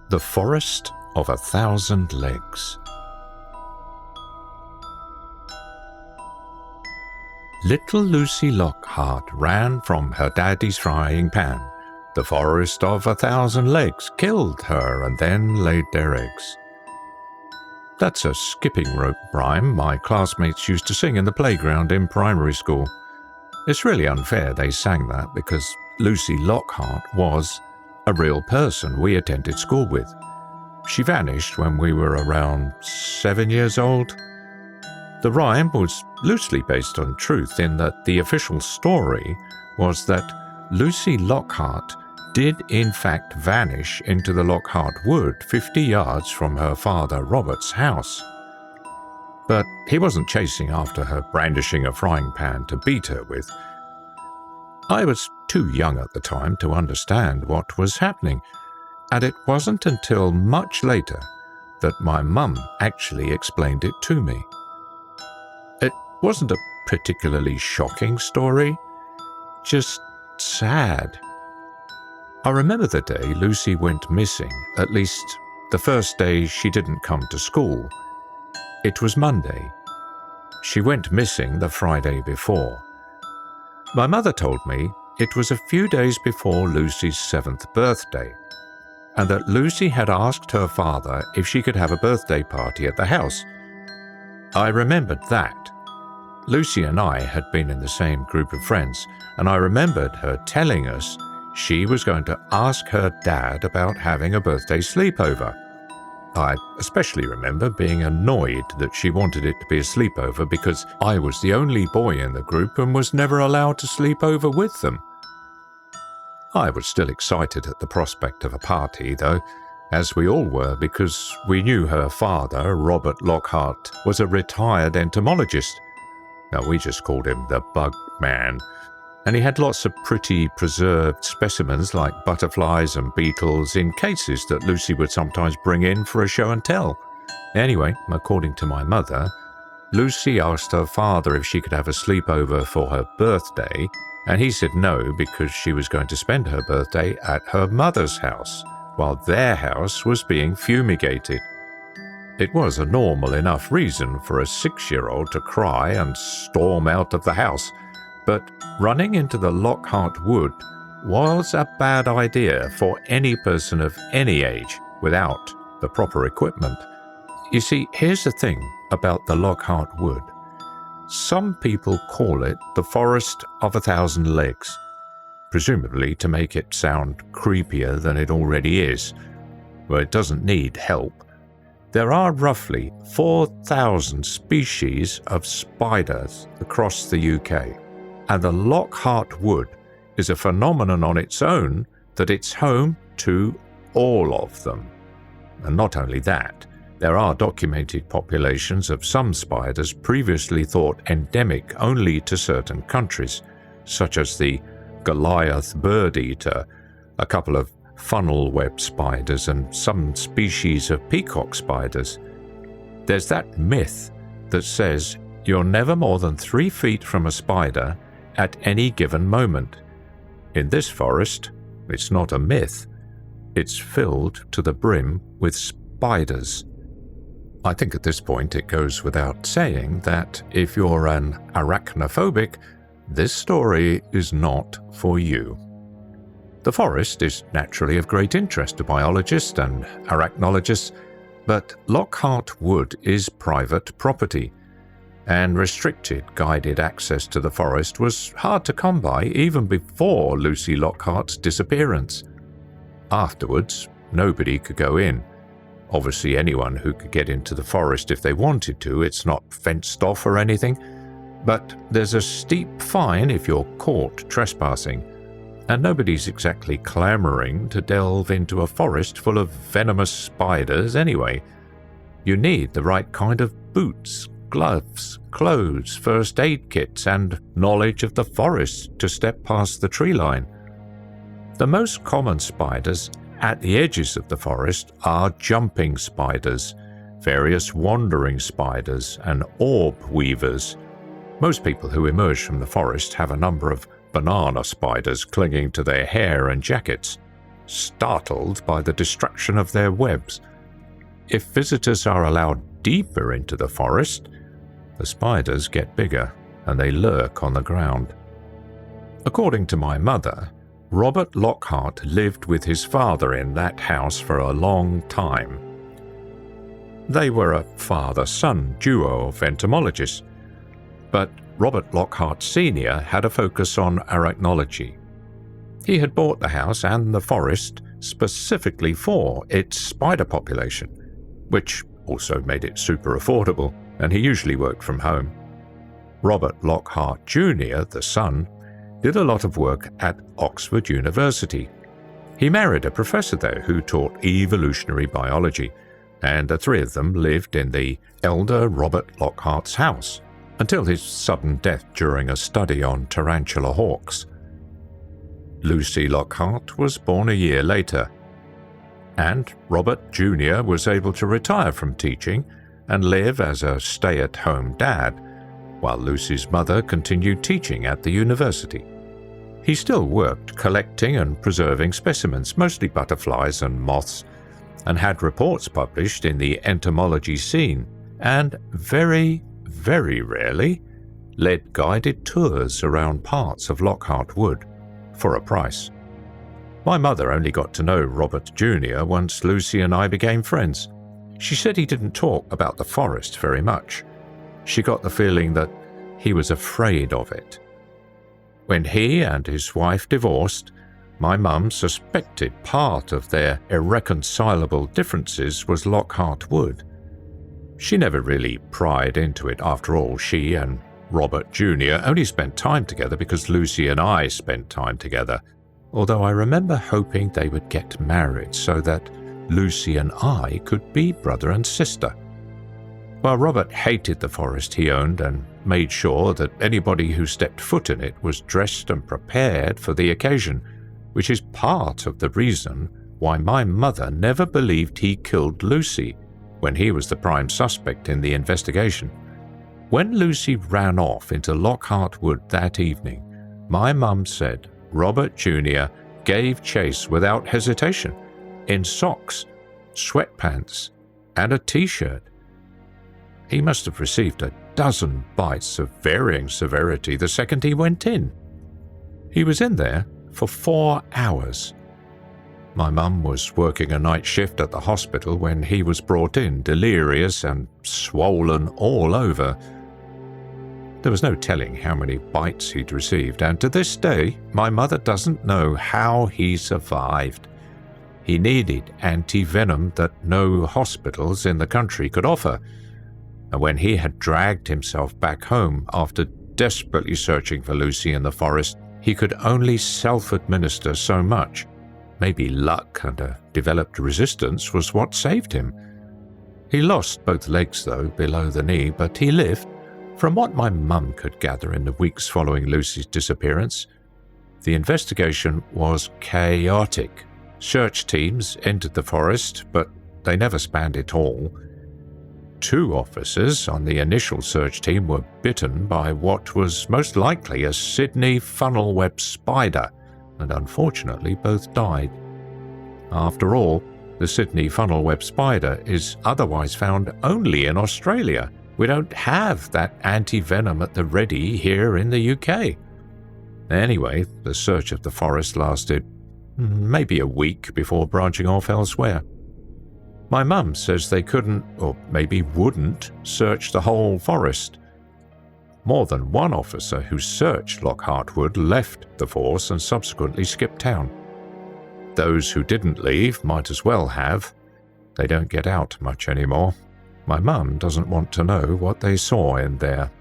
The Forest of 1,000 Legs. Little Lucy Lockhart ran from her daddy's frying pan. The forest of 1,000 legs killed her and then laid their eggs. That's a skipping rope rhyme my classmates used to sing in the playground in primary school. It's really unfair they sang that because Lucy Lockhart was a real person we attended school with. She vanished when we were around 7 years old. The rhyme was loosely based on truth in that the official story was that Lucy Lockhart did in fact vanish into the Lockhart Wood 50 yards from her father Robert's house. But he wasn't chasing after her brandishing a frying pan to beat her with. I was too young at the time to understand what was happening, and it wasn't until much later that my mum actually explained it to me. It wasn't a particularly shocking story, just sad. I remember the day Lucy went missing, at least the first day she didn't come to school. It was Monday. She went missing the Friday before. My mother told me it was a few days before Lucy's 7th birthday, and that Lucy had asked her father if she could have a birthday party at the house. I remembered that. Lucy and I had been in the same group of friends, and I remembered her telling us she was going to ask her dad about having a birthday sleepover. I especially remember being annoyed that she wanted it to be a sleepover because I was the only boy in the group and was never allowed to sleep over with them. I was still excited at the prospect of a party, though, as we all were, because we knew her father, Robert Lockhart, was a retired entomologist. Now, we just called him the Bug Man, and he had lots of pretty preserved specimens like butterflies and beetles in cases that Lucy would sometimes bring in for a show and tell. Anyway, according to my mother, Lucy asked her father if she could have a sleepover for her birthday, and he said no because she was going to spend her birthday at her mother's house, while their house was being fumigated. It was a normal enough reason for a 6-year-old to cry and storm out of the house, but running into the Lockhart Wood was a bad idea for any person of any age without the proper equipment. You see, here's the thing about the Lockhart Wood. Some people call it the Forest of 1,000 Legs, presumably to make it sound creepier than it already is, where it doesn't need help. There are roughly 4,000 species of spiders across the UK, and the Lockhart Wood is a phenomenon on its own that it's home to all of them. And not only that, there are documented populations of some spiders previously thought endemic only to certain countries, such as the Goliath bird eater, a couple of funnel web spiders, and some species of peacock spiders. There's that myth that says you're never more than 3 feet from a spider at any given moment. In this forest, it's not a myth. It's filled to the brim with spiders. I think at this point it goes without saying that if you're an arachnophobic, this story is not for you. The forest is naturally of great interest to biologists and arachnologists, but Lockhart Wood is private property, and restricted guided access to the forest was hard to come by even before Lucy Lockhart's disappearance. Afterwards, nobody could go in. Obviously, anyone who could get into the forest if they wanted to, it's not fenced off or anything, but there's a steep fine if you're caught trespassing, and nobody's exactly clamoring to delve into a forest full of venomous spiders anyway. You need the right kind of boots, gloves, clothes, first aid kits, and knowledge of the forest to step past the tree line. The most common spiders at the edges of the forest are jumping spiders, various wandering spiders, and orb weavers. Most people who emerge from the forest have a number of banana spiders clinging to their hair and jackets. startled by the destruction of their webs. If visitors are allowed deeper into the forest, the spiders get bigger and they lurk on the ground. According to my mother, Robert Lockhart lived with his father in that house for a long time. They were a father-son duo of entomologists, but Robert Lockhart Sr. had a focus on arachnology. He had bought the house and the forest specifically for its spider population, which also made it super affordable, and he usually worked from home. Robert Lockhart Jr., the son, did a lot of work at Oxford University. He married a professor there who taught evolutionary biology, and the three of them lived in the elder Robert Lockhart's house until his sudden death during a study on tarantula hawks. Lucy Lockhart was born a year later, and Robert Jr. was able to retire from teaching and live as a stay-at-home dad, while Lucy's mother continued teaching at the university. He still worked collecting and preserving specimens, mostly butterflies and moths, and had reports published in the entomology scene, and very, very rarely led guided tours around parts of Lockhart Wood for a price. My mother only got to know Robert Jr. once Lucy and I became friends. She said he didn't talk about the forest very much. She got the feeling that he was afraid of it. When he and his wife divorced, my mum suspected part of their irreconcilable differences was Lockhart Wood. She never really pried into it. After all, she and Robert Jr. only spent time together because Lucy and I spent time together, although I remember hoping they would get married so that Lucy and I could be brother and sister. While Robert hated the forest he owned and made sure that anybody who stepped foot in it was dressed and prepared for the occasion, which is part of the reason why my mother never believed he killed Lucy when he was the prime suspect in the investigation. When Lucy ran off into Lockhart Wood that evening, my mum said Robert Jr. gave chase without hesitation, in socks, sweatpants, and a t-shirt. He must have received a dozen bites of varying severity the second he went in. He was in there for 4 hours. My mum was working a night shift at the hospital when he was brought in, delirious and swollen all over. There was no telling how many bites he'd received, and to this day, my mother doesn't know how he survived. He needed anti-venom that no hospitals in the country could offer, and when he had dragged himself back home after desperately searching for Lucy in the forest, he could only self-administer so much. Maybe luck and a developed resistance was what saved him. He lost both legs, though, below the knee, but he lived. From what my mum could gather in the weeks following Lucy's disappearance, the investigation was chaotic. Search teams entered the forest, but they never spanned it all. 2 officers on the initial search team were bitten by what was most likely a Sydney funnel-web spider, and unfortunately both died. After all, the Sydney funnel-web spider is otherwise found only in Australia. We don't have that anti-venom at the ready here in the UK. Anyway, the search of the forest lasted maybe a week before branching off elsewhere. My mum says they couldn't, or maybe wouldn't, search the whole forest. More than one officer who searched Lockhart Wood left the force and subsequently skipped town. Those who didn't leave might as well have. They don't get out much anymore. My mum doesn't want to know what they saw in there.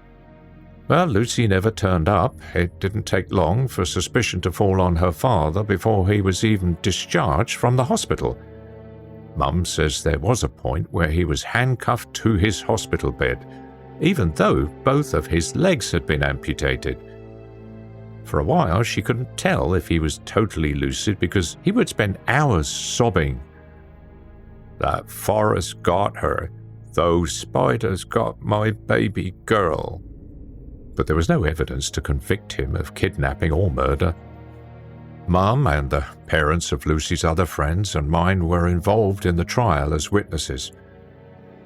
Well, Lucy never turned up. It didn't take long for suspicion to fall on her father before he was even discharged from the hospital. Mum says there was a point where he was handcuffed to his hospital bed, even though both of his legs had been amputated. For a while, she couldn't tell if he was totally lucid because he would spend hours sobbing. "That forest got her. Those spiders got my baby girl." But there was no evidence to convict him of kidnapping or murder. Mum and the parents of Lucy's other friends and mine were involved in the trial as witnesses,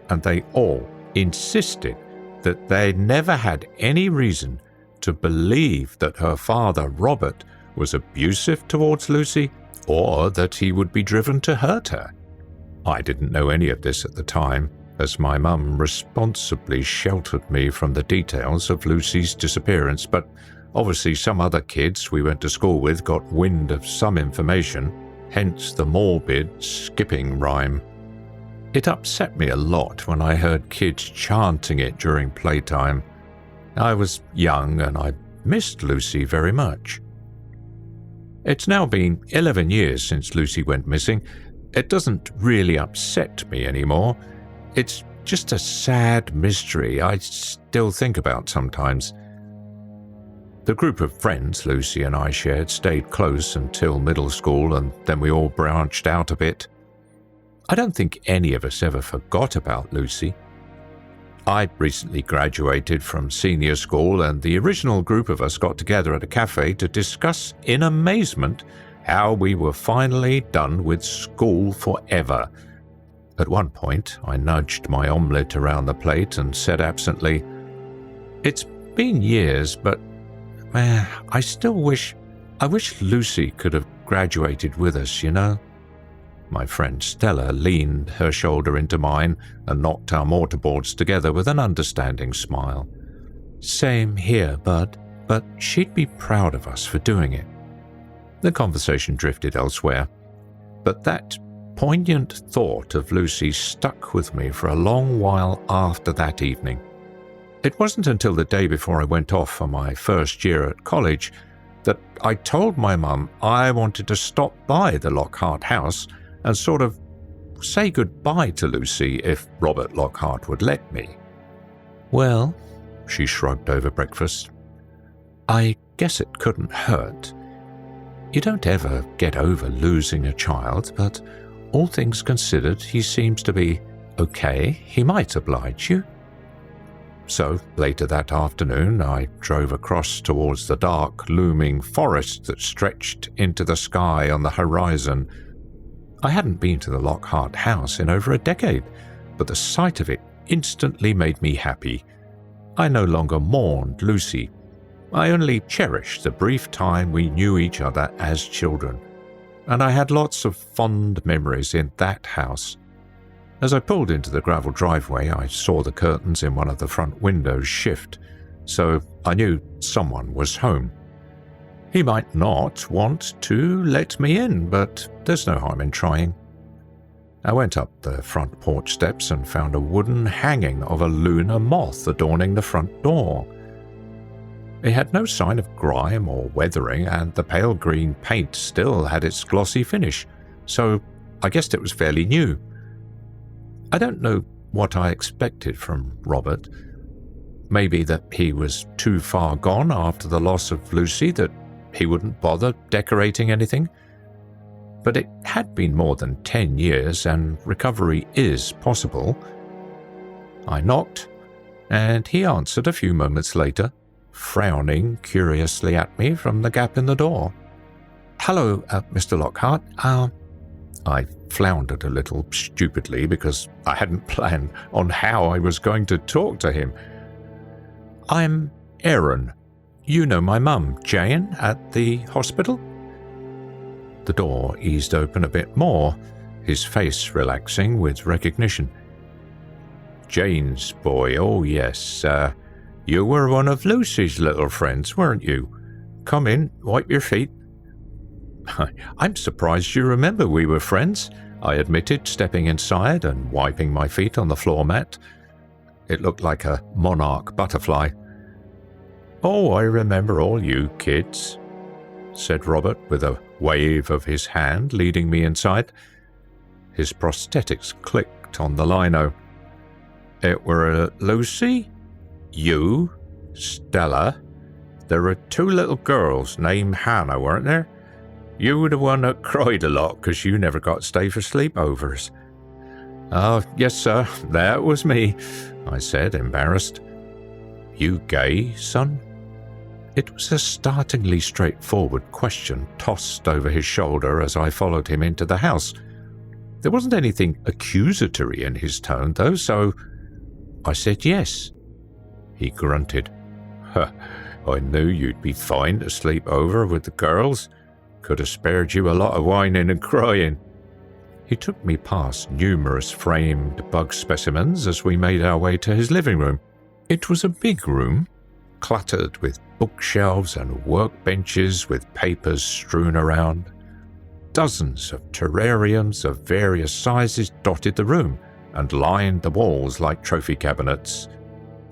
and they all insisted that they never had any reason to believe that her father, Robert, was abusive towards Lucy or that he would be driven to hurt her. I didn't know any of this at the time, as my mum responsibly sheltered me from the details of Lucy's disappearance, but obviously some other kids we went to school with got wind of some information, hence the morbid skipping rhyme. It upset me a lot when I heard kids chanting it during playtime. I was young and I missed Lucy very much. It's now been 11 years since Lucy went missing. It doesn't really upset me anymore. It's just a sad mystery I still think about sometimes. The group of friends Lucy and I shared stayed close until middle school, and then we all branched out a bit. I don't think any of us ever forgot about Lucy. I recently graduated from senior school, and the original group of us got together at a cafe to discuss in amazement how we were finally done with school forever. At one point, I nudged my omelette around the plate and said absently, "It's been years, but I wish Lucy could have graduated with us, you know." My friend Stella leaned her shoulder into mine and knocked our mortarboards together with an understanding smile. "Same here, Bud, but she'd be proud of us for doing it." The conversation drifted elsewhere, but that poignant thought of Lucy stuck with me for a long while after that evening. It wasn't until the day before I went off for my first year at college that I told my mum I wanted to stop by the Lockhart house and sort of say goodbye to Lucy if Robert Lockhart would let me. "Well," she shrugged over breakfast, "I guess it couldn't hurt. You don't ever get over losing a child, but all things considered, he seems to be okay. He might oblige you." So, later that afternoon, I drove across towards the dark, looming forest that stretched into the sky on the horizon. I hadn't been to the Lockhart house in over a decade, but the sight of it instantly made me happy. I no longer mourned Lucy. I only cherished the brief time we knew each other as children, and I had lots of fond memories in that house. As I pulled into the gravel driveway, I saw the curtains in one of the front windows shift, so I knew someone was home. He might not want to let me in, but there's no harm in trying. I went up the front porch steps and found a wooden hanging of a lunar moth adorning the front door. It had no sign of grime or weathering, and the pale green paint still had its glossy finish, so I guessed it was fairly new. I don't know what I expected from Robert. Maybe that he was too far gone after the loss of Lucy, that he wouldn't bother decorating anything. But it had been more than 10 years, and recovery is possible. I knocked, and he answered a few moments later, frowning curiously at me from the gap in the door. "Hello, Mr. Lockhart. I floundered a little stupidly because I hadn't planned on how I was going to talk to him. "I'm Aaron. You know my mum, Jane, at the hospital?" The door eased open a bit more, his face relaxing with recognition. "Jane's boy, oh yes. You were one of Lucy's little friends, weren't you? Come in, wipe your feet." "I'm surprised you remember we were friends," I admitted, stepping inside and wiping my feet on the floor mat. It looked like a monarch butterfly. "Oh, I remember all you kids," said Robert with a wave of his hand, leading me inside. His prosthetics clicked on the lino. "It were Lucy, you, Stella. There were 2 little girls named Hannah, weren't there? You were the one that cried a lot because you never got to stay for sleepovers." "Oh, yes, sir, that was me," I said, embarrassed. "You gay, son?" It was a startlingly straightforward question tossed over his shoulder as I followed him into the house. There wasn't anything accusatory in his tone, though, so I said yes. He grunted. I knew you'd be fine to sleep over with the girls. Could have spared you a lot of whining and crying. He took me past numerous framed bug specimens as we made our way to his living room. It was a big room, cluttered with bookshelves and workbenches with papers strewn around. Dozens of terrariums of various sizes dotted the room and lined the walls like trophy cabinets,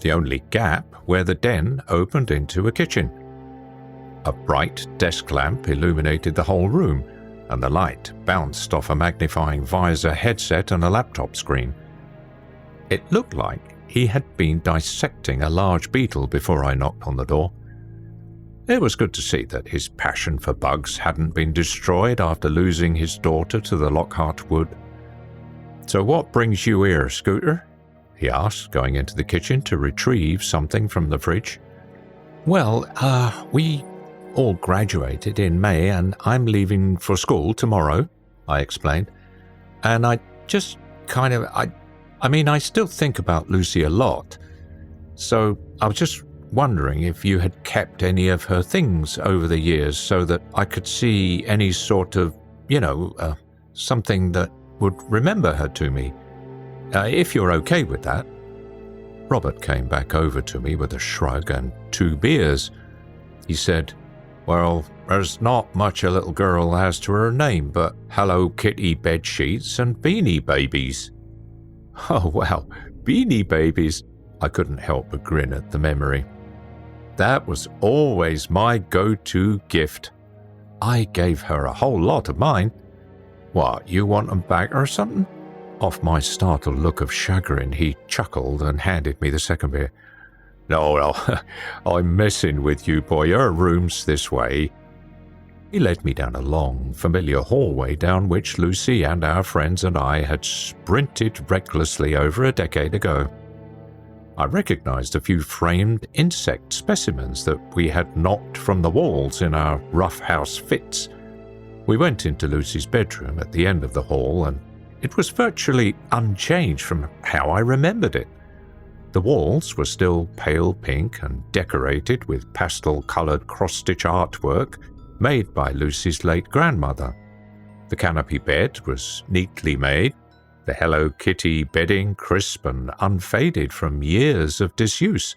the only gap where the den opened into a kitchen. A bright desk lamp illuminated the whole room, and the light bounced off a magnifying visor headset and a laptop screen. It looked like he had been dissecting a large beetle before I knocked on the door. It was good to see that his passion for bugs hadn't been destroyed after losing his daughter to the Lockhart Wood. "So what brings you here, Scooter?" he asked, going into the kitchen to retrieve something from the fridge. "Well, we all graduated in May and I'm leaving for school tomorrow," I explained. "And I just kind of, I still think about Lucy a lot. So I was just wondering if you had kept any of her things over the years so that I could see any sort of, something that would remember her to me. If you're okay with that." Robert came back over to me with a shrug and 2 beers. He said, "Well, there's not much a little girl has to her name but Hello Kitty bed sheets and Beanie Babies." "Oh, wow, Beanie Babies." I couldn't help but grin at the memory. That was always my go-to gift. I gave her a whole lot of mine. "What, you want them back or something?" Off my startled look of chagrin, he chuckled and handed me the second beer. No, I'm messing with you, boy. Your room's this way." He led me down a long, familiar hallway down which Lucy and our friends and I had sprinted recklessly over a decade ago. I recognized a few framed insect specimens that we had knocked from the walls in our rough house fits. We went into Lucy's bedroom at the end of the hall, and it was virtually unchanged from how I remembered it. The walls were still pale pink and decorated with pastel-colored cross-stitch artwork made by Lucy's late grandmother. The canopy bed was neatly made, the Hello Kitty bedding crisp and unfaded from years of disuse.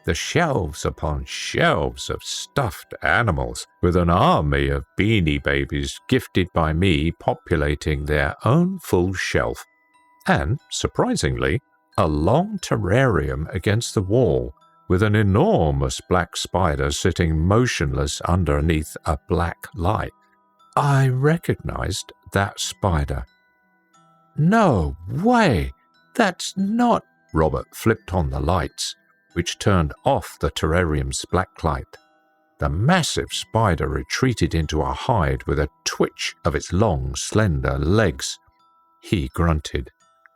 The shelves upon shelves of stuffed animals, with an army of Beanie Babies gifted by me populating their own full shelf. And, surprisingly, a long terrarium against the wall, with an enormous black spider sitting motionless underneath a black light. I recognized that spider. "No way! That's not—" Robert flipped on the lights, which turned off the terrarium's black light. The massive spider retreated into a hide with a twitch of its long, slender legs. He grunted.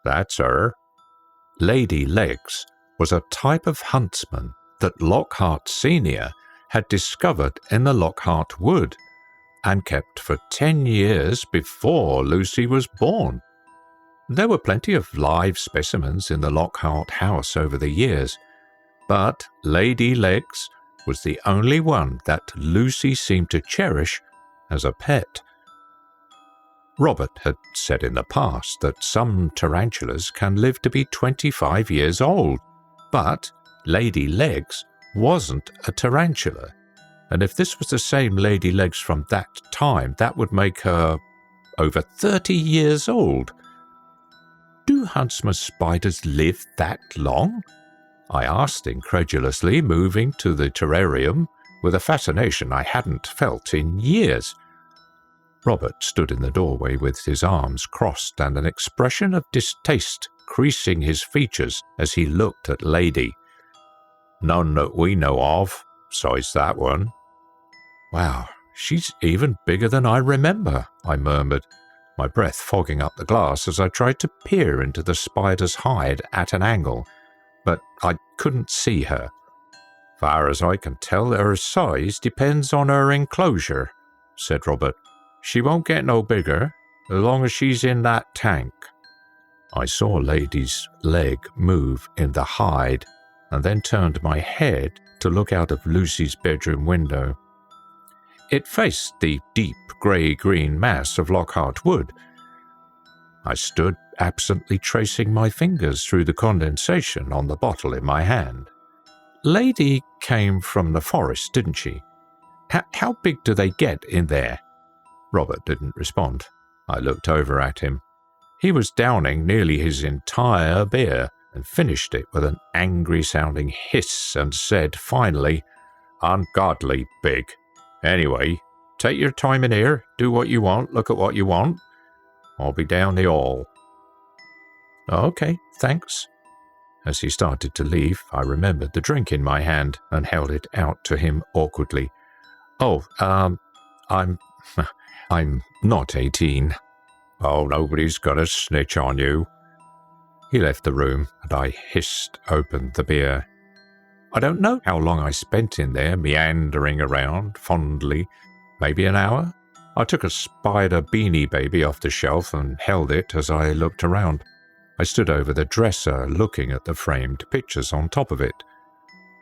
"That's her." Lady Legs was a type of huntsman that Lockhart Sr. had discovered in the Lockhart Wood and kept for 10 years before Lucy was born. There were plenty of live specimens in the Lockhart house over the years, but Lady Legs was the only one that Lucy seemed to cherish as a pet. Robert had said in the past that some tarantulas can live to be 25 years old, but Lady Legs wasn't a tarantula, and if this was the same Lady Legs from that time, that would make her over 30 years old. "Do huntsman spiders live that long?" I asked incredulously, moving to the terrarium with a fascination I hadn't felt in years. Robert stood in the doorway with his arms crossed and an expression of distaste creasing his features as he looked at Lady. "None that we know of, besides that one." "Wow, she's even bigger than I remember," I murmured, my breath fogging up the glass as I tried to peer into the spider's hide at an angle, but I couldn't see her. Far as I can tell, her size depends on her enclosure, said Robert. She won't get no bigger, as long as she's in that tank. I saw Lady's leg move in the hide, and then turned my head to look out of Lucy's bedroom window. It faced the deep grey-green mass of Lockhart Wood. I stood absently tracing my fingers through the condensation on the bottle in my hand. Lady came from the forest, didn't she? How big do they get in there? Robert didn't respond. I looked over at him. He was downing nearly his entire beer and finished it with an angry-sounding hiss and said finally, "Ungodly big. Anyway, take your time in here, do what you want, look at what you want. I'll be down the hall." "Okay, thanks." As he started to leave, I remembered the drink in my hand and held it out to him awkwardly. I'm not 18. "Oh, nobody's gonna snitch on you." He left the room, and I hissed open the beer. I don't know how long I spent in there, meandering around fondly. Maybe an hour? I took a spider beanie baby off the shelf and held it as I looked around. I stood over the dresser, looking at the framed pictures on top of it.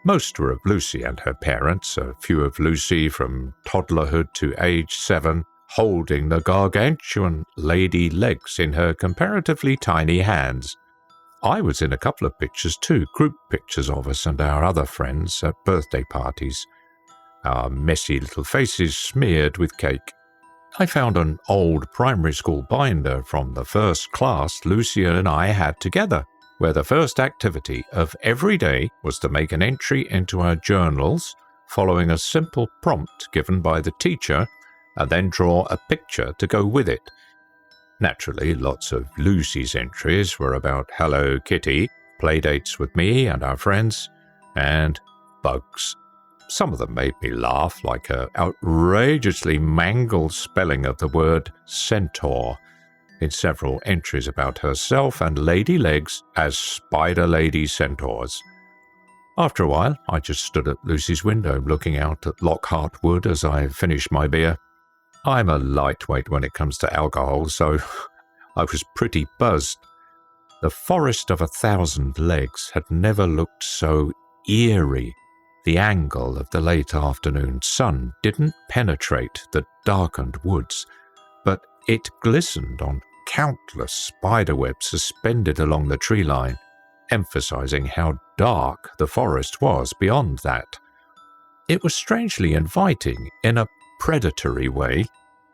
Most were of Lucy and her parents, a few of Lucy from toddlerhood to age 7, holding the gargantuan lady legs in her comparatively tiny hands. I was in a couple of pictures too, group pictures of us and our other friends at birthday parties, our messy little faces smeared with cake. I found an old primary school binder from the first class Lucy and I had together, where the first activity of every day was to make an entry into our journals following a simple prompt given by the teacher and then draw a picture to go with it. Naturally, lots of Lucy's entries were about Hello Kitty, playdates with me and our friends, and bugs. Some of them made me laugh, like her outrageously mangled spelling of the word centaur in several entries about herself and Lady Legs as Spider Lady Centaurs. After a while, I just stood at Lucy's window looking out at Lockhart Wood as I finished my beer. I'm a lightweight when it comes to alcohol, so I was pretty buzzed. The forest of 1,000 legs had never looked so eerie. The angle of the late afternoon sun didn't penetrate the darkened woods, but it glistened on countless spiderwebs suspended along the tree line, emphasizing how dark the forest was beyond that. It was strangely inviting in a predatory way,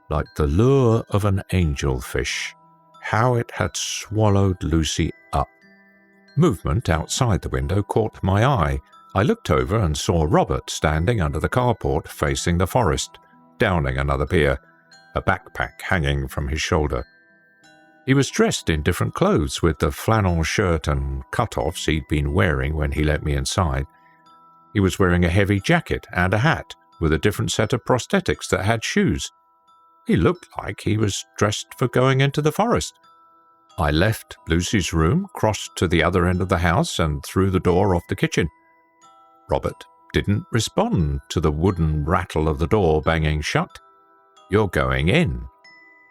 like the lure of an angelfish, how it had swallowed Lucy up. Movement outside the window caught my eye. I looked over and saw Robert standing under the carport facing the forest, downing another beer, a backpack hanging from his shoulder. He was dressed in different clothes with the flannel shirt and cut-offs he'd been wearing when he let me inside. He was wearing a heavy jacket and a hat with a different set of prosthetics that had shoes. He looked like he was dressed for going into the forest. I left Lucy's room, crossed to the other end of the house, and through the door off the kitchen. Robert didn't respond to the wooden rattle of the door banging shut. "You're going in."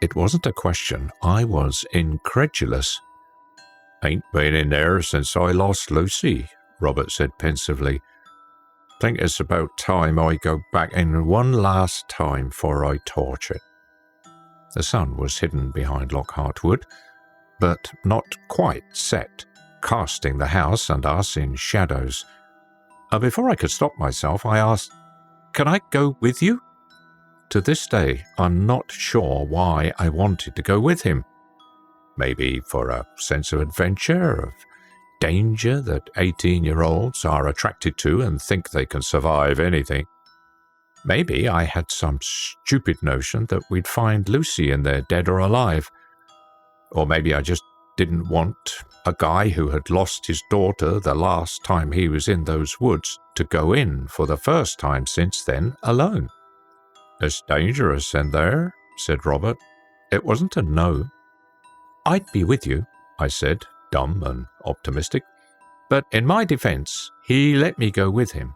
It wasn't a question. I was incredulous. "Ain't been in there since I lost Lucy," Robert said pensively. "Think it's about time I go back in one last time before I torch it." The sun was hidden behind Lockhart Wood, but not quite set, casting the house and us in shadows. Before I could stop myself, I asked, "Can I go with you?" To this day, I'm not sure why I wanted to go with him. Maybe for a sense of adventure, of danger that 18-year-olds are attracted to and think they can survive anything. Maybe I had some stupid notion that we'd find Lucy in there dead or alive. Or maybe I just didn't want a guy who had lost his daughter the last time he was in those woods to go in for the first time since then alone. "It's dangerous in there," said Robert. It wasn't a no. "I'd be with you," I said, dumb and optimistic. But in my defense, he let me go with him.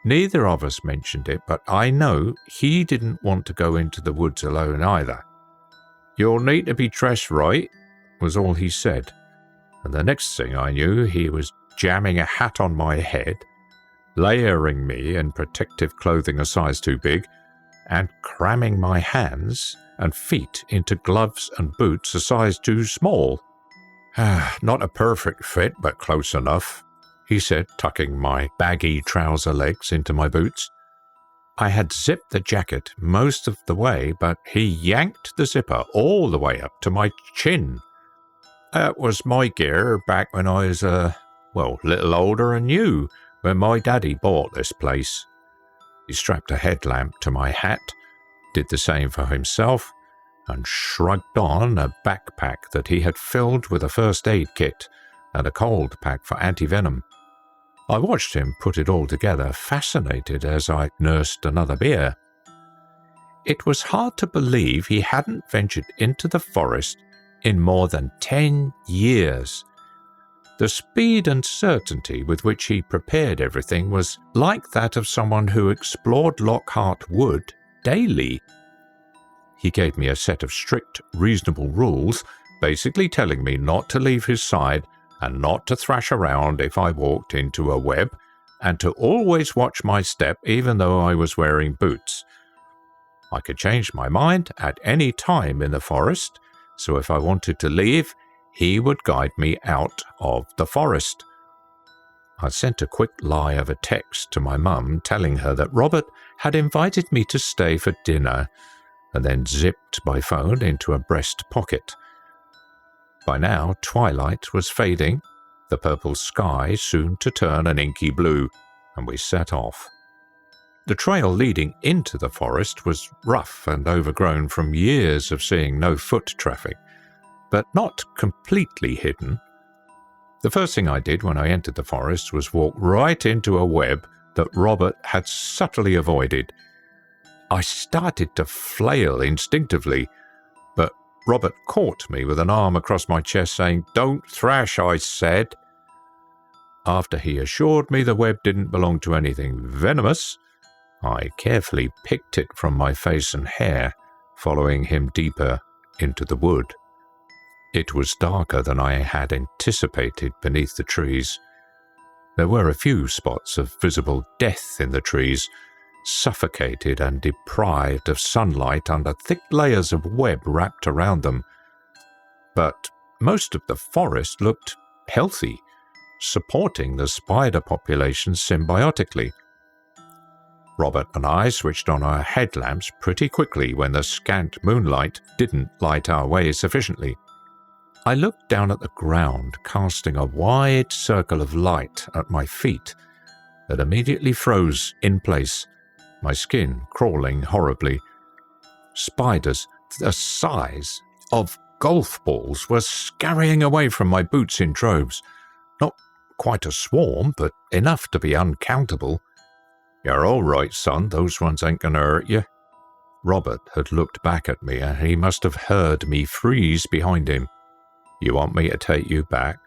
Neither of us mentioned it, but I know he didn't want to go into the woods alone either. "You'll need to be dressed right," was all he said, and the next thing I knew he was jamming a hat on my head, layering me in protective clothing a size too big, and cramming my hands and feet into gloves and boots a size too small. "Not a perfect fit, but close enough," he said, tucking my baggy trouser legs into my boots. I had zipped the jacket most of the way, but he yanked the zipper all the way up to my chin. That was my gear back when I was, little older than you, when my daddy bought this place. He strapped a headlamp to my hat, did the same for himself, and shrugged on a backpack that he had filled with a first aid kit and a cold pack for anti-venom. I watched him put it all together, fascinated as I nursed another beer. It was hard to believe he hadn't ventured into the forest in more than 10 years. The speed and certainty with which he prepared everything was like that of someone who explored Lockhart Wood daily. He gave me a set of strict, reasonable rules, basically telling me not to leave his side and not to thrash around if I walked into a web, and to always watch my step even though I was wearing boots. I could change my mind at any time in the forest, so if I wanted to leave, he would guide me out of the forest. I sent a quick lie of a text to my mum telling her that Robert had invited me to stay for dinner, and then zipped my phone into a breast pocket. By now, twilight was fading, the purple sky soon to turn an inky blue, and we set off. The trail leading into the forest was rough and overgrown from years of seeing no foot traffic, but not completely hidden. The first thing I did when I entered the forest was walk right into a web that Robert had subtly avoided. I started to flail instinctively, but Robert caught me with an arm across my chest, saying, "Don't thrash, I said." After he assured me the web didn't belong to anything venomous, I carefully picked it from my face and hair, following him deeper into the wood. It was darker than I had anticipated beneath the trees. There were a few spots of visible death in the trees, suffocated and deprived of sunlight under thick layers of web wrapped around them. But most of the forest looked healthy, supporting the spider population symbiotically. Robert and I switched on our headlamps pretty quickly when the scant moonlight didn't light our way sufficiently. I looked down at the ground, casting a wide circle of light at my feet that immediately froze in place, my skin crawling horribly. Spiders the size of golf balls were scurrying away from my boots in droves. Not quite a swarm, but enough to be uncountable. "You're all right, son, those ones ain't gonna hurt you." Robert had looked back at me, and he must have heard me freeze behind him. "You want me to take you back?"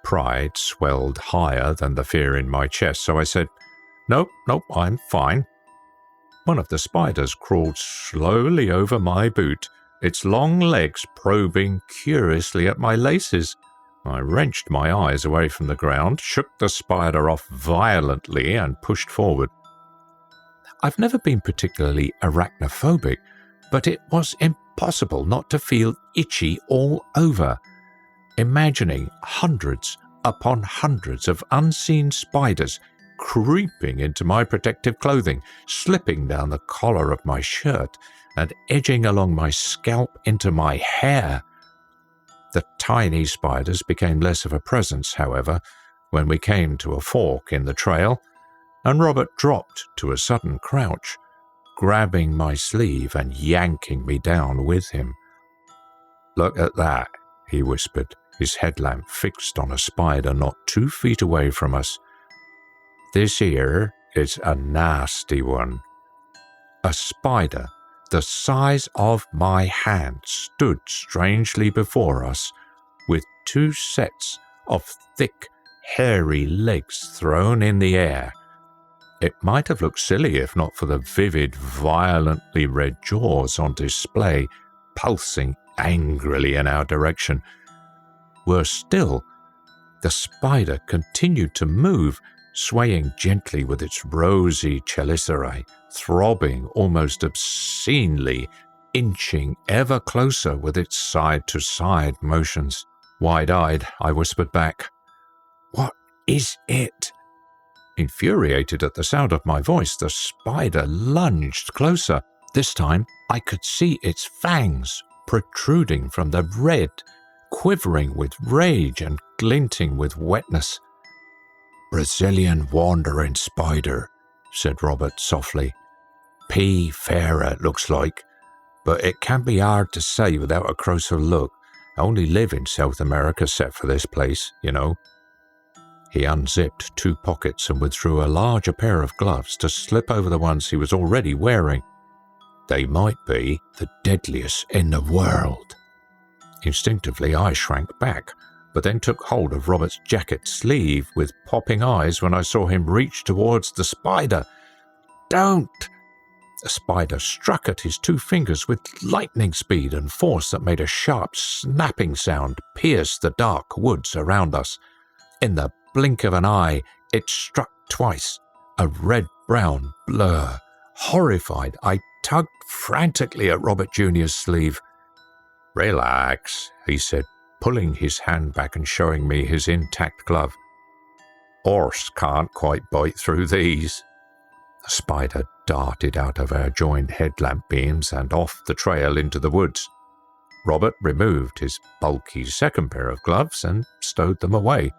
Pride swelled higher than the fear in my chest, so I said, Nope, I'm fine." One of the spiders crawled slowly over my boot, its long legs probing curiously at my laces. I wrenched my eyes away from the ground, shook the spider off violently, and pushed forward. I've never been particularly arachnophobic, but it was impossible not to feel itchy all over. Imagining hundreds upon hundreds of unseen spiders creeping into my protective clothing, slipping down the collar of my shirt, and edging along my scalp into my hair. The tiny spiders became less of a presence, however, when we came to a fork in the trail, and Robert dropped to a sudden crouch, grabbing my sleeve and yanking me down with him. "Look at that," he whispered, his headlamp fixed on a spider not 2 feet away from us. "This here is a nasty one." A spider the size of my hand stood strangely before us, with 2 sets of thick, hairy legs thrown in the air. It might have looked silly if not for the vivid, violently red jaws on display, pulsing angrily in our direction. Worse still, the spider continued to move, swaying gently with its rosy chelicerae, throbbing almost obscenely, inching ever closer with its side-to-side motions. Wide-eyed, I whispered back, "What is it?" Infuriated at the sound of my voice, the spider lunged closer. This time, I could see its fangs protruding from the red, quivering with rage and glinting with wetness. "Brazilian wandering spider," said Robert softly. "P. fera it looks like, but it can be hard to say without a closer look. I only live in South America set for this place, you know." He unzipped 2 pockets and withdrew a larger pair of gloves to slip over the ones he was already wearing. "They might be the deadliest in the world." Instinctively, I shrank back, but then took hold of Robert's jacket sleeve with popping eyes when I saw him reach towards the spider. "Don't!" The spider struck at his 2 fingers with lightning speed and force that made a sharp snapping sound pierce the dark woods around us. In the blink of an eye, it struck twice, a red-brown blur. Horrified, I tugged frantically at Robert Jr.'s sleeve. "Relax," he said, pulling his hand back and showing me his intact glove. "Horse can't quite bite through these." The spider darted out of our joined headlamp beams and off the trail into the woods. Robert removed his bulky second pair of gloves and stowed them away.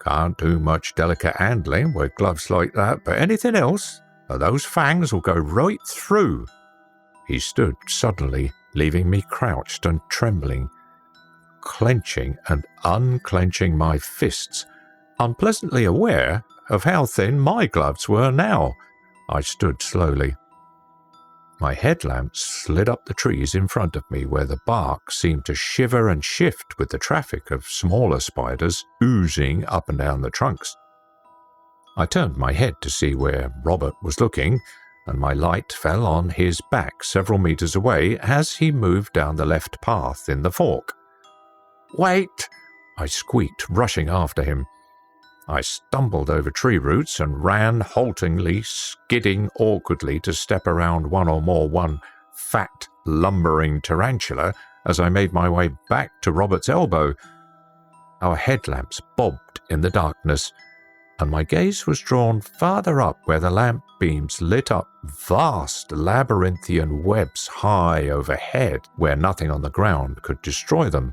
"Can't do much delicate handling with gloves like that, but anything else, those fangs will go right through." He stood suddenly, leaving me crouched and trembling, clenching and unclenching my fists, unpleasantly aware of how thin my gloves were now. I stood slowly. My headlamp slid up the trees in front of me where the bark seemed to shiver and shift with the traffic of smaller spiders oozing up and down the trunks. I turned my head to see where Robert was looking, and my light fell on his back several meters away as he moved down the left path in the fork. "Wait!" I squeaked, rushing after him. I stumbled over tree roots and ran haltingly, skidding awkwardly to step around one fat, lumbering tarantula as I made my way back to Robert's elbow. Our headlamps bobbed in the darkness, and my gaze was drawn farther up where the lamp beams lit up vast labyrinthian webs high overhead where nothing on the ground could destroy them.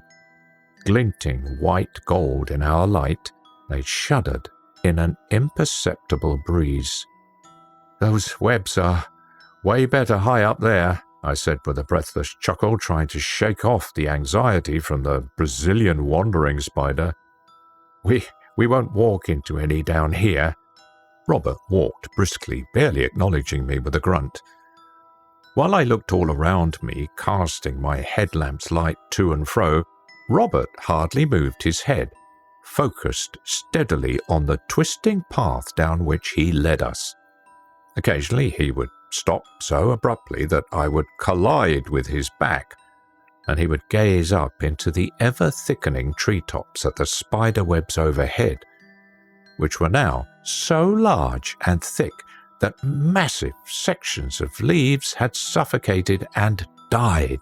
Glinting white gold in our light, they shuddered in an imperceptible breeze. "Those webs are way better high up there," I said with a breathless chuckle, trying to shake off the anxiety from the Brazilian wandering spider. We won't walk into any down here." Robert walked briskly, barely acknowledging me with a grunt. While I looked all around me, casting my headlamp's light to and fro, Robert hardly moved his head, focused steadily on the twisting path down which he led us. Occasionally he would stop so abruptly that I would collide with his back, and he would gaze up into the ever-thickening treetops at the spider webs overhead, which were now so large and thick that massive sections of leaves had suffocated and died.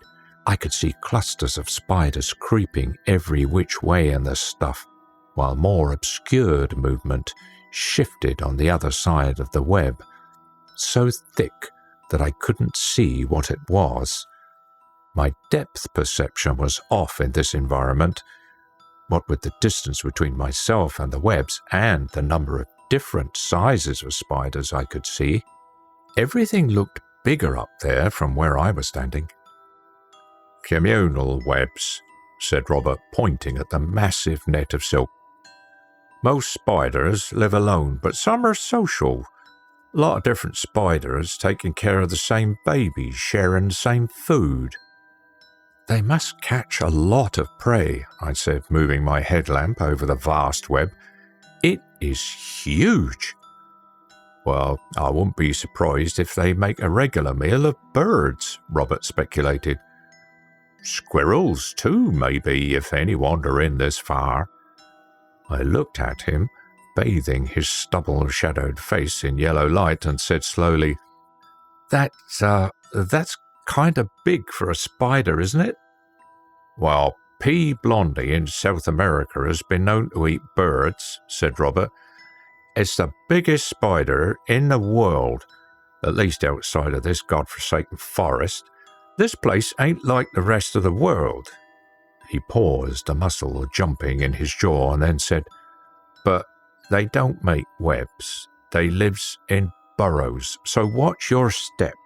I could see clusters of spiders creeping every which way in the stuff, while more obscured movement shifted on the other side of the web, so thick that I couldn't see what it was. My depth perception was off in this environment. What with the distance between myself and the webs and the number of different sizes of spiders I could see, everything looked bigger up there from where I was standing. "Communal webs," said Robert, pointing at the massive net of silk. "Most spiders live alone, but some are social. A lot of different spiders taking care of the same babies, sharing the same food." "They must catch a lot of prey," I said, moving my headlamp over the vast web. "It is huge." Well, I wouldn't be surprised if they make a regular meal of birds, Robert speculated. Squirrels, too, maybe, if any wander in this far. I looked at him, bathing his stubble-shadowed face in yellow light, and said slowly, That's kind of big for a spider, isn't it? Well, P. blondie in South America has been known to eat birds, said Robert. It's the biggest spider in the world, at least outside of this godforsaken forest. This place ain't like the rest of the world. He paused, a muscle jumping in his jaw, and then said, But they don't make webs. They lives in burrows, so watch your step.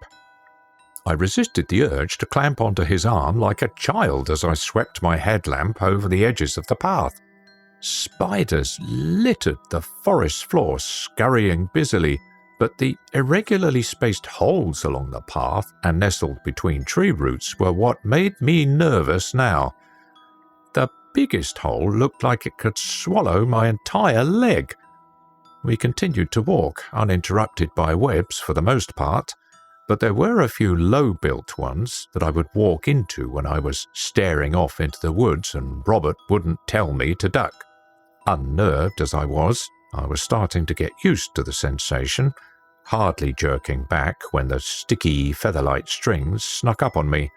I resisted the urge to clamp onto his arm like a child as I swept my headlamp over the edges of the path. Spiders littered the forest floor, scurrying busily, but the irregularly spaced holes along the path and nestled between tree roots were what made me nervous now. The biggest hole looked like it could swallow my entire leg. We continued to walk, uninterrupted by webs for the most part, but there were a few low-built ones that I would walk into when I was staring off into the woods and Robert wouldn't tell me to duck. Unnerved as I was starting to get used to the sensation, hardly jerking back when the sticky feather-light strings snuck up on me.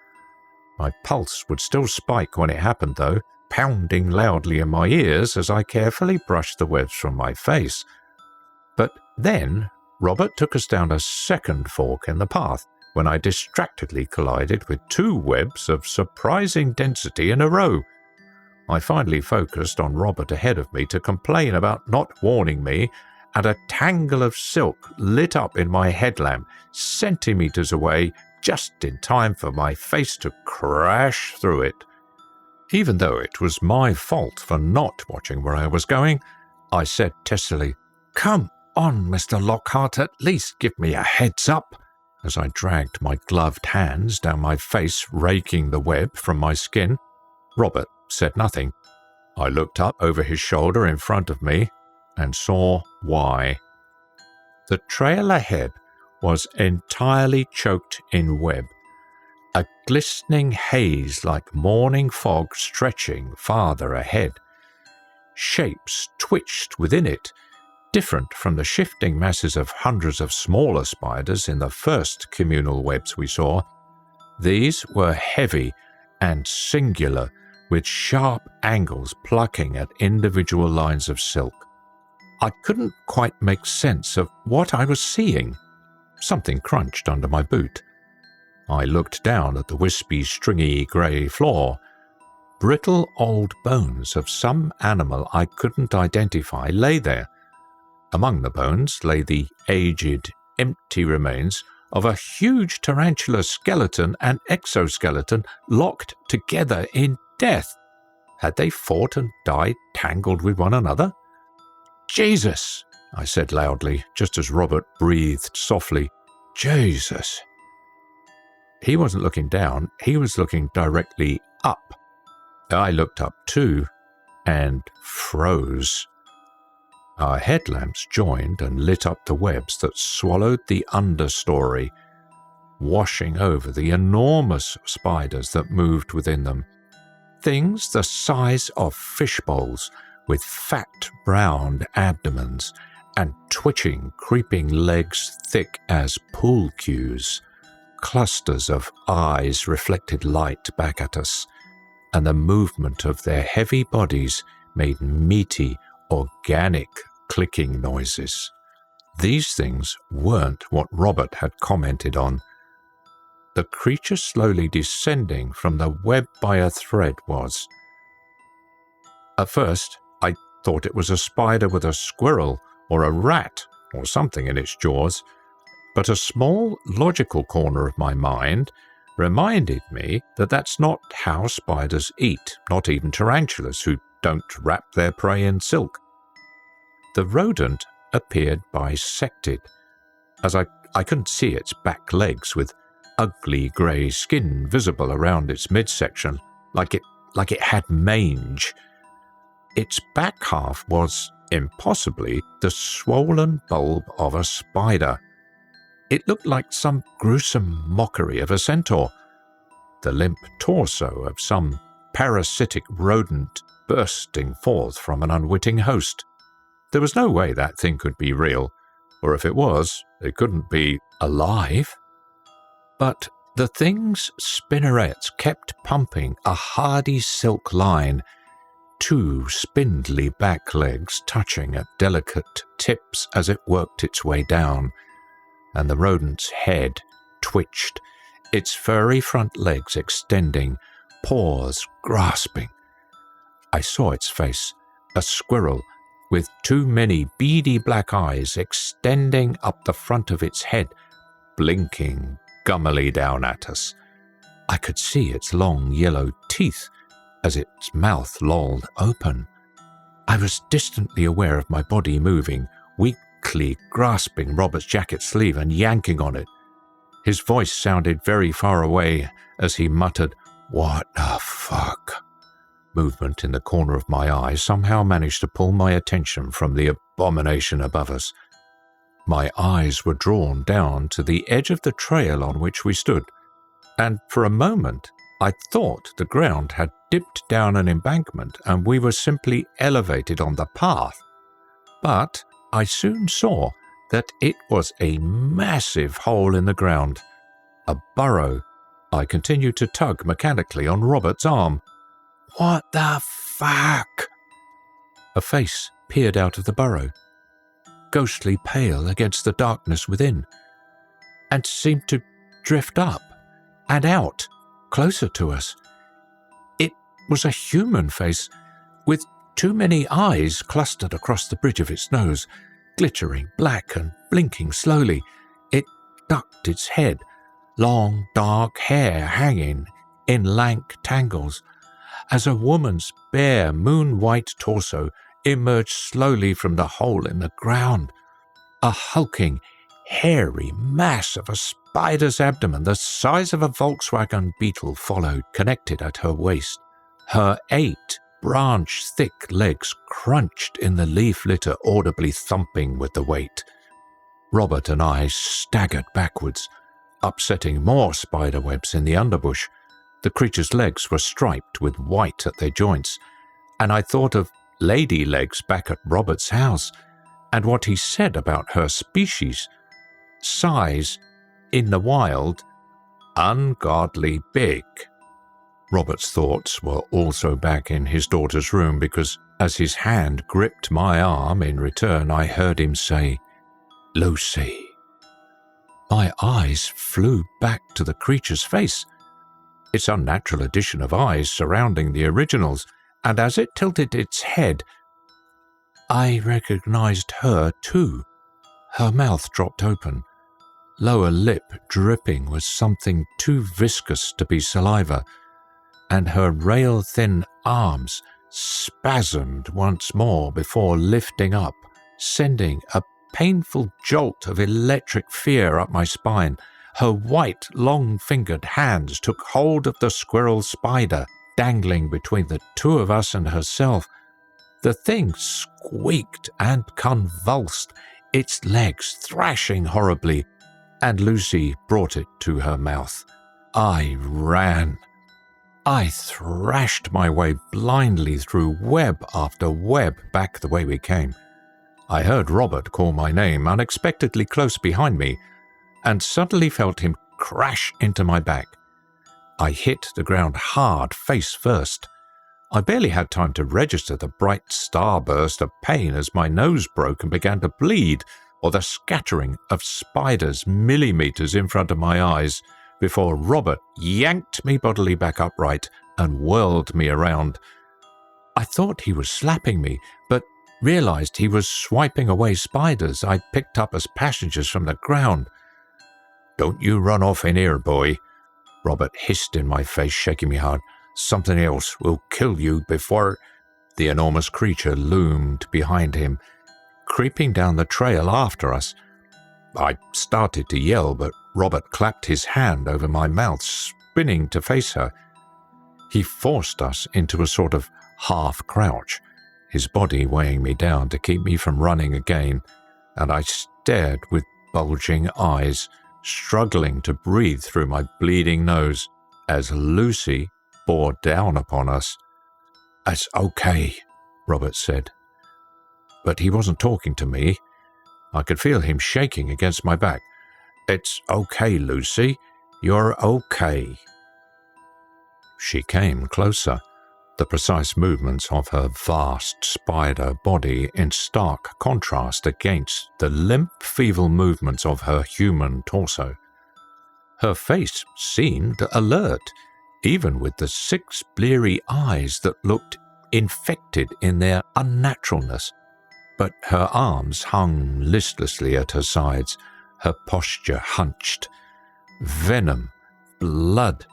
My pulse would still spike when it happened, though, pounding loudly in my ears as I carefully brushed the webs from my face. But then Robert took us down a second fork in the path when I distractedly collided with two webs of surprising density in a row. I finally focused on Robert ahead of me to complain about not warning me, and a tangle of silk lit up in my headlamp, centimeters away, just in time for my face to crash through it. Even though it was my fault for not watching where I was going, I said testily, "Come on, Mr. Lockhart, at least give me a heads up," as I dragged my gloved hands down my face, raking the web from my skin. Robert said nothing. I looked up over his shoulder in front of me and saw why. The trail ahead was entirely choked in web, a glistening haze like morning fog stretching farther ahead. Shapes twitched within it, different from the shifting masses of hundreds of smaller spiders in the first communal webs we saw. These were heavy and singular, with sharp angles plucking at individual lines of silk. I couldn't quite make sense of what I was seeing. Something crunched under my boot. I looked down at the wispy, stringy grey floor. Brittle old bones of some animal I couldn't identify lay there. Among the bones lay the aged, empty remains of a huge tarantula skeleton and exoskeleton locked together in death. Had they fought and died tangled with one another? "Jesus!" I said loudly, just as Robert breathed softly. "Jesus!" He wasn't looking down, he was looking directly up. I looked up too, and froze. Our headlamps joined and lit up the webs that swallowed the understory, washing over the enormous spiders that moved within them. Things the size of fish bowls, with fat brown abdomens and twitching, creeping legs thick as pool cues. Clusters of eyes reflected light back at us, and the movement of their heavy bodies made meaty, organic clicking noises. These things weren't what Robert had commented on. The creature slowly descending from the web by a thread was. At first, I thought it was a spider with a squirrel or a rat or something in its jaws, but a small, logical corner of my mind reminded me that that's not how spiders eat, not even tarantulas who don't wrap their prey in silk. The rodent appeared bisected, as I couldn't see its back legs with ugly grey skin visible around its midsection, like it had mange. Its back half was impossibly the swollen bulb of a spider. It looked like some gruesome mockery of a centaur, the limp torso of some parasitic rodent bursting forth from an unwitting host. There was no way that thing could be real, or if it was, it couldn't be alive. But the thing's spinnerets kept pumping a hardy silk line, two spindly back legs touching at delicate tips as it worked its way down, and the rodent's head twitched, its furry front legs extending, paws grasping. I saw its face, a squirrel with too many beady black eyes extending up the front of its head, blinking gummily down at us. I could see its long yellow teeth as its mouth lolled open. I was distantly aware of my body moving, weakly grasping Robert's jacket sleeve and yanking on it. His voice sounded very far away as he muttered, "What the fuck?" Movement in the corner of my eye somehow managed to pull my attention from the abomination above us. My eyes were drawn down to the edge of the trail on which we stood, and for a moment I thought the ground had dipped down an embankment and we were simply elevated on the path. But I soon saw that it was a massive hole in the ground, a burrow. I continued to tug mechanically on Robert's arm. "What the fuck?" A face peered out of the burrow, ghostly pale against the darkness within, and seemed to drift up and out, closer to us. It was a human face, with too many eyes clustered across the bridge of its nose, glittering black and blinking slowly. It ducked its head, long dark hair hanging in lank tangles, as a woman's bare moon-white torso emerged slowly from the hole in the ground. A hulking, hairy mass of a spider's abdomen the size of a Volkswagen Beetle followed, connected at her waist. Her 8 branch-thick legs crunched in the leaf litter, audibly thumping with the weight. Robert and I staggered backwards, upsetting more spider webs in the underbush. The creature's legs were striped with white at their joints, and I thought of lady legs back at Robert's house, and what he said about her species. Size, in the wild, ungodly big. Robert's thoughts were also back in his daughter's room because as his hand gripped my arm in return, I heard him say, "Lucy." My eyes flew back to the creature's face, its unnatural addition of eyes surrounding the original's, and as it tilted its head, I recognized her too. Her mouth dropped open, lower lip dripping with something too viscous to be saliva, and her rail-thin arms spasmed once more before lifting up, sending a painful jolt of electric fear up my spine. Her white, long-fingered hands took hold of the squirrel spider, dangling between the two of us and herself. The thing squeaked and convulsed, its legs thrashing horribly, and Lucy brought it to her mouth. I ran. I thrashed my way blindly through web after web back the way we came. I heard Robert call my name unexpectedly close behind me, and suddenly felt him crash into my back. I hit the ground hard, face first. I barely had time to register the bright starburst of pain as my nose broke and began to bleed, or the scattering of spiders millimeters in front of my eyes, before Robert yanked me bodily back upright and whirled me around. I thought he was slapping me, but realized he was swiping away spiders I'd picked up as passengers from the ground. "Don't you run off in here, boy," Robert hissed in my face, shaking me hard. "Something else will kill you before—" The enormous creature loomed behind him, creeping down the trail after us. I started to yell, but Robert clapped his hand over my mouth, spinning to face her. He forced us into a sort of half-crouch, his body weighing me down to keep me from running again, and I stared with bulging eyes, struggling to breathe through my bleeding nose, as Lucy bore down upon us. "It's okay," Robert said. But he wasn't talking to me. I could feel him shaking against my back. "It's okay, Lucy. You're okay." She came closer, the precise movements of her vast spider body in stark contrast against the limp, feeble movements of her human torso. Her face seemed alert, even with the 6 bleary eyes that looked infected in their unnaturalness. But her arms hung listlessly at her sides, her posture hunched. Venom, blood,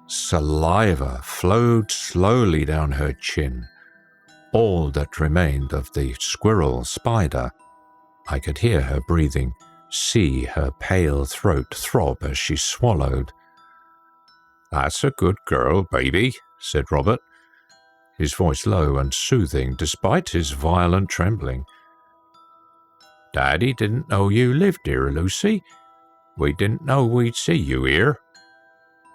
saliva flowed slowly down her chin, all that remained of the squirrel spider. I could hear her breathing, see her pale throat throb as she swallowed. "That's a good girl, baby," said Robert, his voice low and soothing despite his violent trembling. "Daddy didn't know you lived here, Lucy. We didn't know we'd see you here.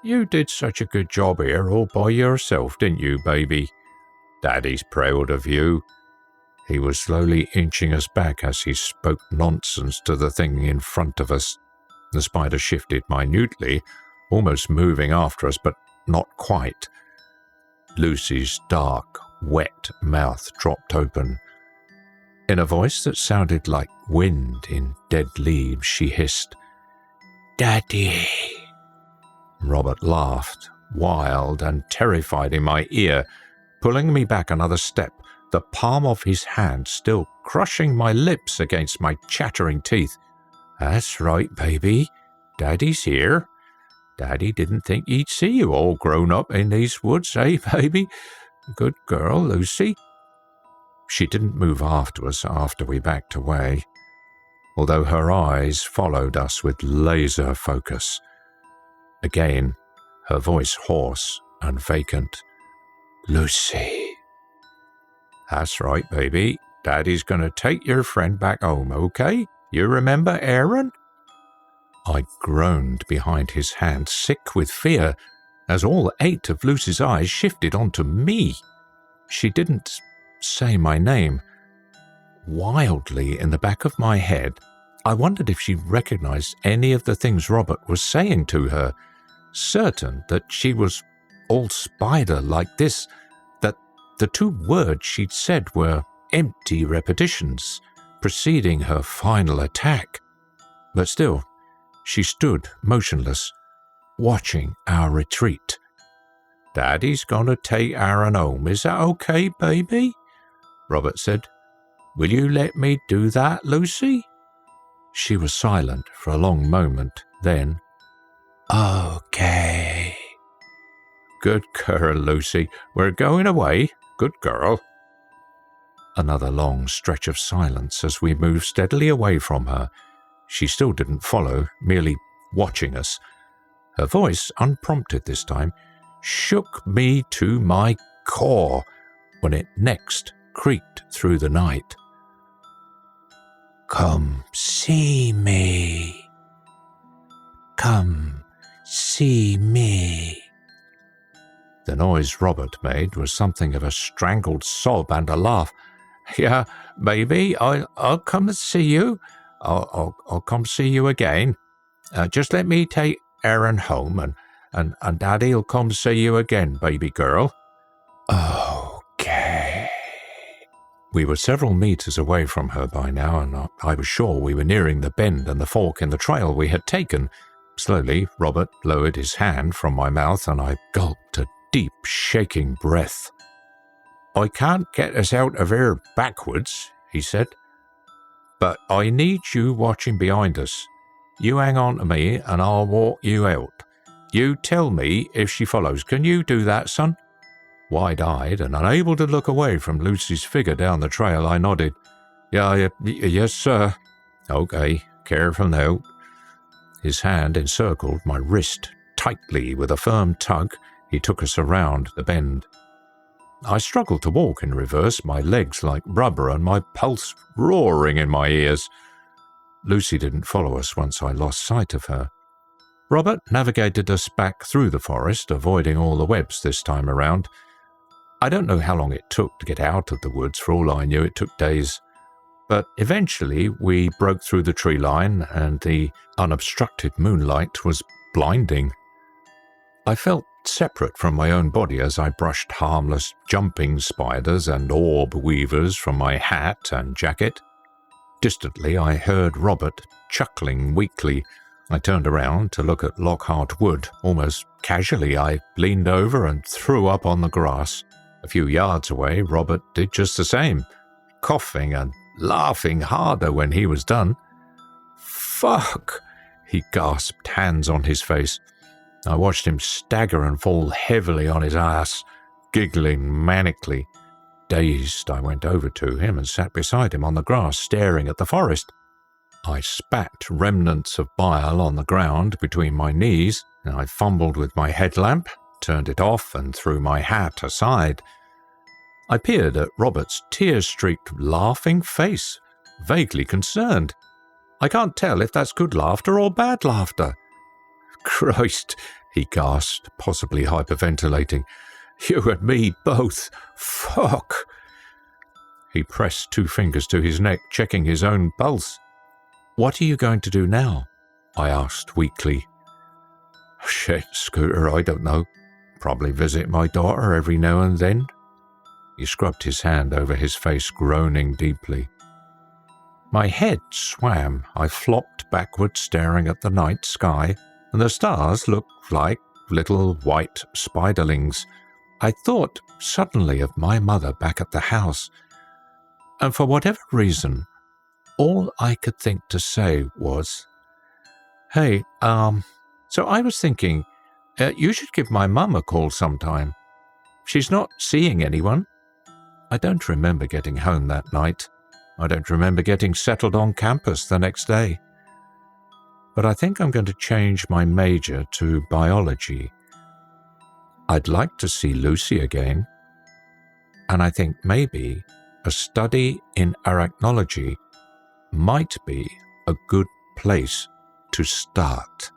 You did such a good job here all by yourself, didn't you, baby? Daddy's proud of you." He was slowly inching us back as he spoke nonsense to the thing in front of us. The spider shifted minutely, almost moving after us, but not quite. Lucy's dark, wet mouth dropped open. In a voice that sounded like wind in dead leaves, she hissed, "Daddy." Robert laughed, wild and terrified in my ear, pulling me back another step, the palm of his hand still crushing my lips against my chattering teeth. "That's right, baby. Daddy's here. Daddy didn't think he'd see you all grown up in these woods, eh, baby? Good girl, Lucy." She didn't move after us after we backed away, although her eyes followed us with laser focus. Again, her voice hoarse and vacant. "Lucy." "That's right, baby. Daddy's gonna take your friend back home, okay? You remember Aaron?" I groaned behind his hand, sick with fear, as all 8 of Lucy's eyes shifted onto me. She didn't say my name. Wildly in the back of my head, I wondered if she recognized any of the things Robert was saying to her, certain that she was all spider like this, that the 2 words she'd said were empty repetitions preceding her final attack. But still, she stood motionless, watching our retreat. "Daddy's gonna take Aaron home. Is that okay, baby?" Robert said. "Will you let me do that, Lucy?" She was silent for a long moment, then, "Okay." "Good girl, Lucy. We're going away. Good girl." Another long stretch of silence as we moved steadily away from her. She still didn't follow, merely watching us. Her voice, unprompted this time, shook me to my core when it next creaked through the night. "Come see me. Come see me." The noise Robert made was something of a strangled sob and a laugh. "Yeah, baby, I'll come and see you. I'll come see you again. Just let me take Aaron home, and Daddy'll come see you again, baby girl." "Okay." We were several meters away from her by now, and I was sure we were nearing the bend and the fork in the trail we had taken. Slowly, Robert lowered his hand from my mouth, and I gulped a deep, shaking breath. "I can't get us out of here backwards," he said, "but I need you watching behind us. You hang on to me, and I'll walk you out. You tell me if she follows. Can you do that, son?" Wide-eyed and unable to look away from Lucy's figure down the trail, I nodded. Yes, sir." "Okay, careful now." His hand encircled my wrist tightly with a firm tug. He took us around the bend. I struggled to walk in reverse, my legs like rubber and my pulse roaring in my ears. Lucy didn't follow us once I lost sight of her. Robert navigated us back through the forest, avoiding all the webs this time around. I don't know how long it took to get out of the woods. For all I knew, it took days. But eventually we broke through the tree line and the unobstructed moonlight was blinding. I felt separate from my own body as I brushed harmless jumping spiders and orb weavers from my hat and jacket. Distantly, I heard Robert chuckling weakly. I turned around to look at Lockhart Wood. Almost casually, I leaned over and threw up on the grass. A few yards away, Robert did just the same, coughing and laughing harder when he was done. "Fuck!" he gasped, hands on his face. I watched him stagger and fall heavily on his ass, giggling manically. Dazed, I went over to him and sat beside him on the grass, staring at the forest. I spat remnants of bile on the ground between my knees, and I fumbled with my headlamp, turned it off, and threw my hat aside. I peered at Robert's tear-streaked, laughing face, vaguely concerned. I can't tell if that's good laughter or bad laughter. "Christ," he gasped, possibly hyperventilating. "You and me both. Fuck." He pressed 2 fingers to his neck, checking his own pulse. "What are you going to do now?" I asked weakly. "Shit, Scooter, I don't know. Probably visit my daughter every now and then." He scrubbed his hand over his face, groaning deeply. My head swam. I flopped backward, staring at the night sky, and the stars looked like little white spiderlings. I thought suddenly of my mother back at the house, and for whatever reason, all I could think to say was, "Hey, so I was thinking, you should give my mum a call sometime. She's not seeing anyone." I don't remember getting home that night. I don't remember getting settled on campus the next day. But I think I'm going to change my major to biology. I'd like to see Lucy again. And I think maybe a study in arachnology might be a good place to start.